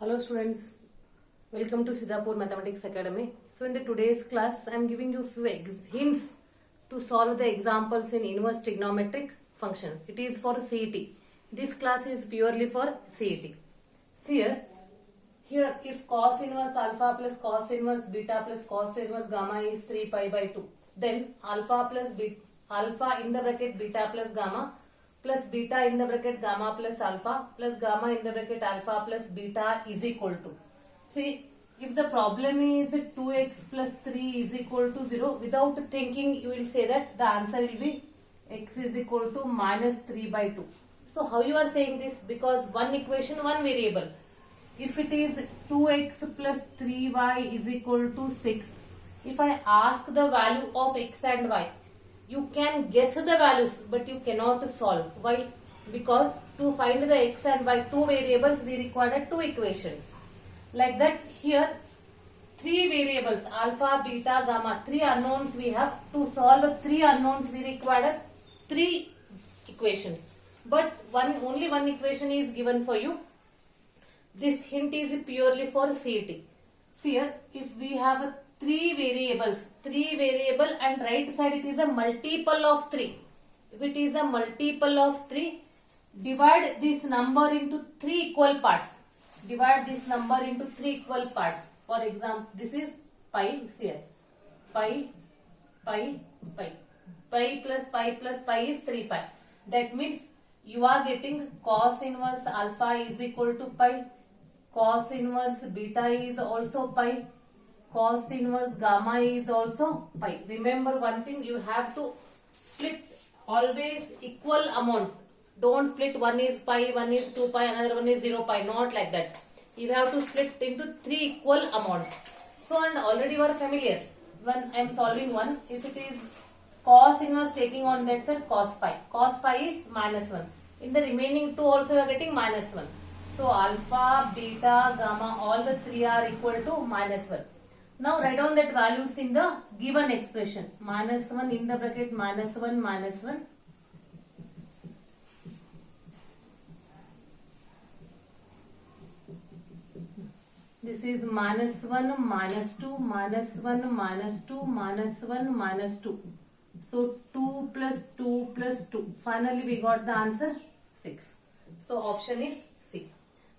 Hello students, welcome to Siddhapur Mathematics Academy. So in the today's class, I am giving you few hints to solve the examples in inverse trigonometric function. It is for CET. This class is purely for CET. See here if cos inverse alpha plus cos inverse beta plus cos inverse gamma is 3 pi by 2, then alpha in the bracket beta plus gamma plus beta in the bracket gamma plus alpha plus gamma in the bracket alpha plus beta is equal to. See, if the problem is 2x plus 3 is equal to 0, without thinking you will say that the answer will be x is equal to minus 3 by 2. So how you are saying this? Because one equation, one variable. If it is 2x plus 3y is equal to 6, if I ask the value of x and y, you can guess the values but you cannot solve. Why? Because to find the x and y two variables we require two equations. Like that here three variables alpha, beta, gamma, three unknowns we have. To solve three unknowns we require three equations. But only one equation is given for you. This hint is purely for CET. See here, if we have three variable and right side it is a multiple of 3. If it is a multiple of 3, divide this number into 3 equal parts. Divide this number into 3 equal parts. For example, this is pi, see here, pi plus pi is 3 pi. That means you are getting cos inverse alpha is equal to pi, cos inverse beta is also pi, cos inverse gamma is also pi. Remember one thing, you have to split always equal amount. Don't split one is pi, one is 2 pi, another one is 0 pi. Not like that. You have to split into 3 equal amounts. So and already you are familiar. When I am solving one, if it is cos inverse taking on that side cos pi. Cos pi is minus 1. In the remaining two also you are getting minus 1. So alpha, beta, gamma all the three are equal to minus 1. Now write down that values in the given expression. Minus 1 in the bracket minus 1 minus 1. This is minus 1 minus 2 minus 1 minus 2 minus 1 minus 2. So 2 plus 2 plus 2. Finally we got the answer 6. So option is C.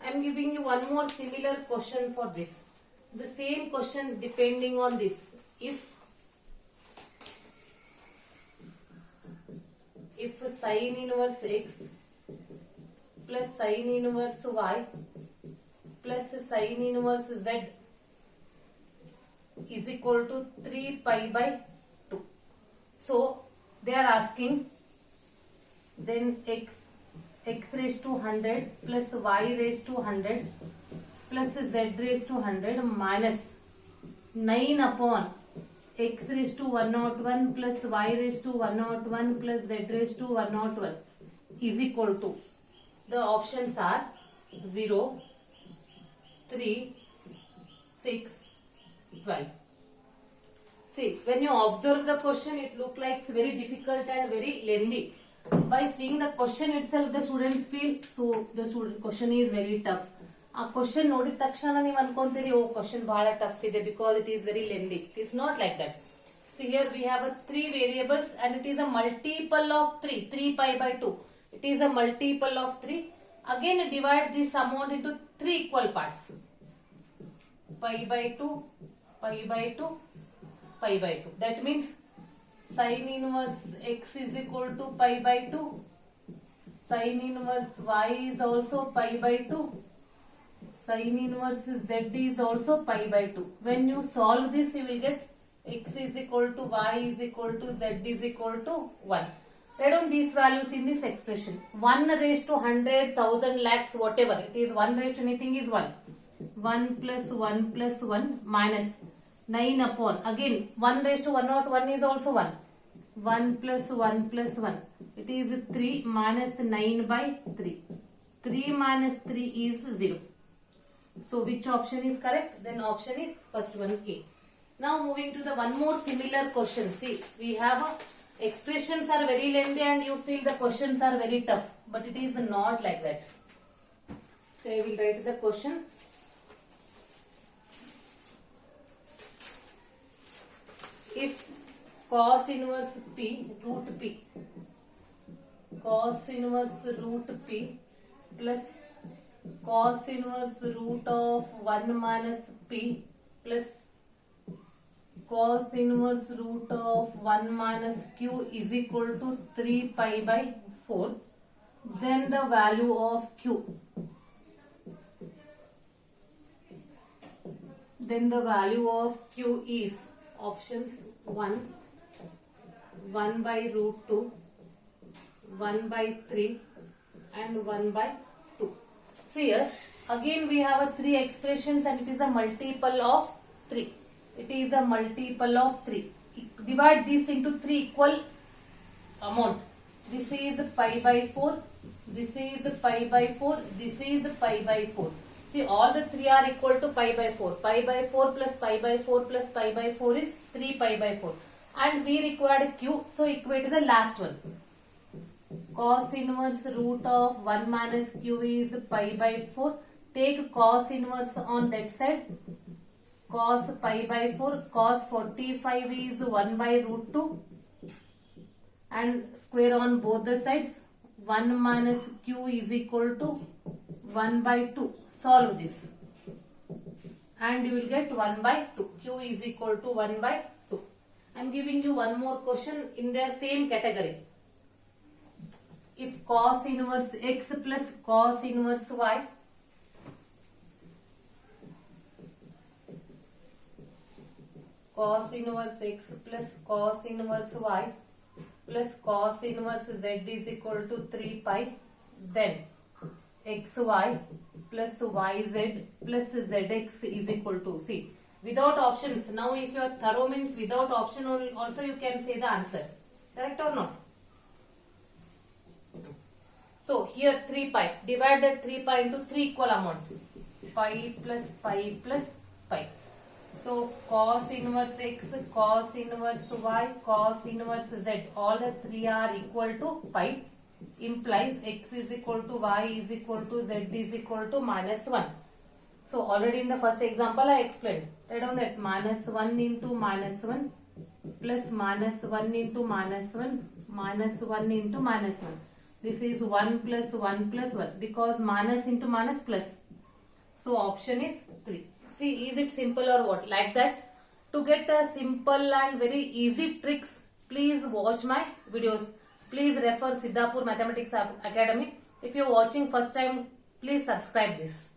I am giving you one more similar question for this. The same question depending on this. If sin inverse x plus sin inverse y plus sin inverse z is equal to 3 pi by 2. So they are asking then x raised to 100 plus y raised to 100 plus z raised to 100 minus 9 upon x raised to 101 plus y raised to 101 plus z raised to 101 is equal to, the options are 0, 3, 6, 12. See, when you observe the question, it looks like very difficult and very lengthy. By seeing the question itself, the students feel so the question is very tough. A question ನೋಡಿದ ತಕ್ಷಣ ನೀವು ಅನ್ಕೊಂತೀರಿ ಓ question ಬಹಳ tough ಇದೆ because it is very lengthy. It is not like that. See here we have a 3 variables and it is a multiple of 3 pi by 2. It is a multiple of 3. Again divide this amount into 3 equal parts. Pi by 2, pi by 2, pi by 2. That means sin inverse x is equal to pi by 2. Sin inverse y is also pi by 2. Sin inverse z is also pi by 2. When you solve this, you will get x is equal to y is equal to z is equal to 1. Write down these values in this expression. 1 raised to 100, 1000, lakhs, whatever. It is 1 raised to anything is 1. 1 plus 1 minus 9 upon. Again 1 raised to 101 is also 1. 1 plus 1 plus 1. It is 3 minus 9 by 3. 3 minus 3 is 0. So which option is correct? Then option is first one A. Now moving to the one more similar question. See, we have expressions are very lengthy and you feel the questions are very tough. But it is not like that. So I will write the question. if cos inverse p root p, cos inverse root p plus cos inverse root of 1 minus p plus cos inverse root of 1 minus q is equal to 3 pi by 4, then the value of q, then the value of q is options 1, 1 by root 2, 1 by 3 and 1 by 2. So here again we have a 3 expressions and it is a multiple of 3. It is a multiple of 3. Divide this into 3 equal amount. This is pi by 4. This is pi by 4. This is pi by 4. See, all the 3 are equal to pi by 4. Pi by 4 plus pi by 4 plus pi by 4 is 3 pi by 4. And we required q. So equate to the last one. Cos inverse root of 1 minus q is pi by 4. Take cos inverse on that side. Cos pi by 4, cos 45 is 1 by root 2 and square on both the sides. 1 minus q is equal to 1 by 2. Solve this and you will get 1 by 2. Q is equal to 1 by 2. I am giving you one more question in the same category. If cos inverse x plus cos inverse y, cos inverse x plus cos inverse y plus cos inverse z is equal to 3 pi, then xy plus yz plus zx is equal to, see, without options. Now if you are thorough means without option also you can say the answer. Correct or not? So here 3 pi. Divide that 3 pi into 3 equal amount. Pi plus pi plus pi. So cos inverse x, cos inverse y, cos inverse z, all the 3 are equal to pi, implies x is equal to y is equal to z is equal to minus 1. So already in the first example I explained. Write down that minus 1 into minus 1 plus minus 1 into minus 1 minus 1 into minus 1. This is 1 plus 1 plus 1 because minus into minus plus. So option is 3. See, is it simple or what? Like that. To get a simple and very easy tricks, please watch my videos. Please refer Siddhapur Mathematics Academy. If you are watching first time, please subscribe this.